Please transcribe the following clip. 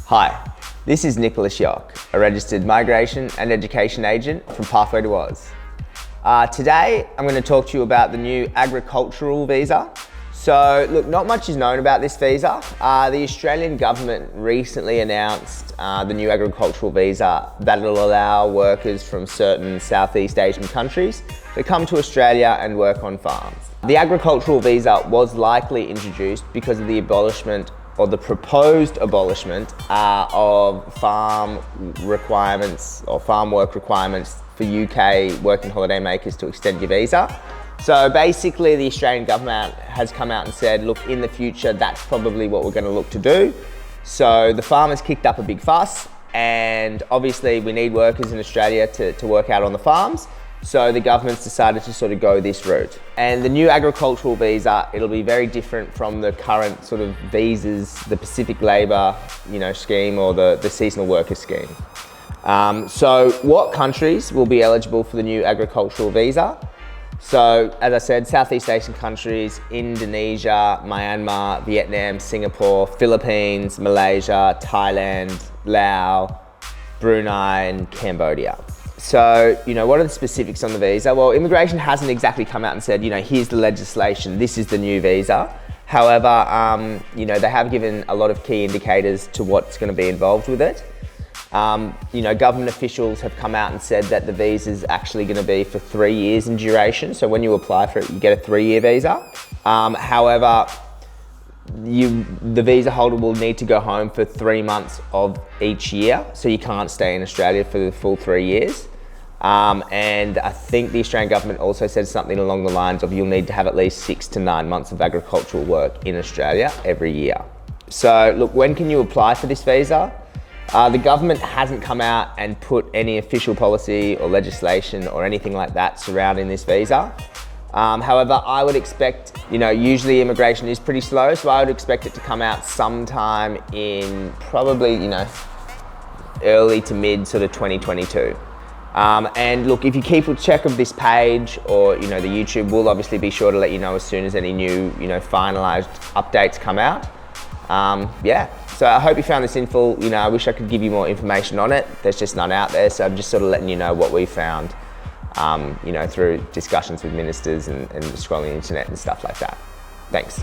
Hi, this is Nicholas Yock, a registered migration and education agent from Pathway to Oz. Today, I'm going to talk to you about the new agricultural visa. So look, not much is known about this visa. The Australian government recently announced the new agricultural visa that will allow workers from certain Southeast Asian countries to come to Australia and work on farms. The agricultural visa was likely introduced because of the abolishment or the proposed abolishment of farm requirements or farm work requirements for UK working holiday makers to extend your visa. So basically the Australian government has come out and said, look, in the future, that's probably what we're going to look to do. So the farmers kicked up a big fuss, and obviously we need workers in Australia to work out on the farms. So the government's decided to sort of go this route. And the new agricultural visa, it'll be very different from the current sort of visas, the Pacific Labour, scheme or the seasonal worker scheme. So what countries will be eligible for the new agricultural visa? So as I said, Southeast Asian countries, Indonesia, Myanmar, Vietnam, Singapore, Philippines, Malaysia, Thailand, Laos, Brunei and Cambodia. So, what are the specifics on the visa? Well, immigration hasn't exactly come out and said, here's the legislation, this is the new visa. However, they have given a lot of key indicators to what's going to be involved with it. Government officials have come out and said that the visa is actually going to be for 3 years in duration. So when you apply for it, you get a 3-year visa. However, the visa holder will need to go home for 3 months of each year. So you can't stay in Australia for the full 3 years. And I think the Australian government also said something along the lines of you'll need to have at least 6 to 9 months of agricultural work in Australia every year. So look, when can you apply for this visa? The government hasn't come out and put any official policy or legislation or anything like that surrounding this visa. However, I would expect, usually immigration is pretty slow, so I would expect it to come out sometime in probably, early to mid sort of 2022. And look, if you keep a check of this page or, the YouTube, we'll obviously be sure to let you know as soon as any new, finalized updates come out. So I hope you found this info. I wish I could give you more information on it. There's just none out there, so I'm just sort of letting you know what we found, through discussions with ministers and scrolling the internet and stuff like that. Thanks.